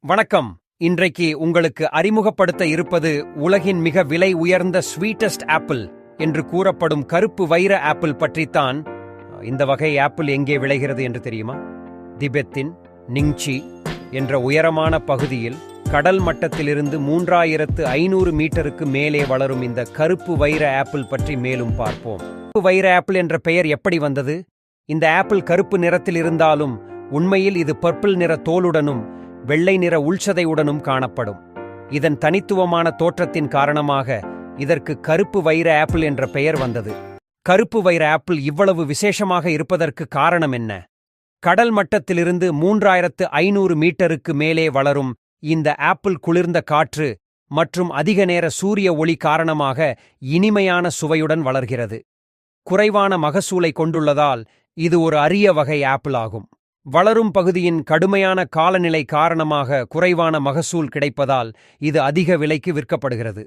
வணக்கம். இன்றைக்கு உங்களுக்கு அறிமுகப்படுத்த இருப்பது உலகின் மிக விலை உயர்ந்த ஸ்வீட்டஸ்ட் ஆப்பிள் என்று கூறப்படும் கருப்பு வைர ஆப்பிள் பற்றித்தான். இந்த வகை ஆப்பிள் எங்கே விளைகிறது என்று தெரியுமா? திபெத்தின் நிங்சி என்ற உயரமான பகுதியில் கடல் மட்டத்திலிருந்து 3500 மீட்டருக்கு மேலே வளரும் இந்த கருப்பு வைர ஆப்பிள் பற்றி மேலும் பார்ப்போம். கருப்பு வைர ஆப்பிள் என்ற பெயர் எப்படி வந்தது? இந்த ஆப்பிள் கருப்பு நிறத்தில் இருந்தாலும் உண்மையில் இது பர்பிள் நிற தோலுடனும் வெள்ளை நிற உள்சதையுடனும் காணப்படும். இதன் தனித்துவமான தோற்றத்தின் காரணமாக இதற்கு கருப்பு வைர ஆப்பிள் என்ற பெயர் வந்தது. கருப்பு வைர ஆப்பிள் இவ்வளவு விசேஷமாக இருப்பதற்கு காரணம் என்ன? கடல் மட்டத்திலிருந்து 3500 மீட்டருக்கு மேலே வளரும் இந்த ஆப்பிள் குளிர்ந்த காற்று மற்றும் அதிக நேர சூரிய ஒளி காரணமாக இனிமையான சுவையுடன் வளர்கிறது. குறைவான மகசூலை கொண்டுள்ளதால் இது ஒரு அரிய வகை ஆப்பிள் ஆகும். வளரும் பகுதியின் கடுமையான காலநிலை காரணமாக குறைவான மகசூல் கிடைப்பதால் இது அதிக விலைக்கு விற்கப்படுகிறது.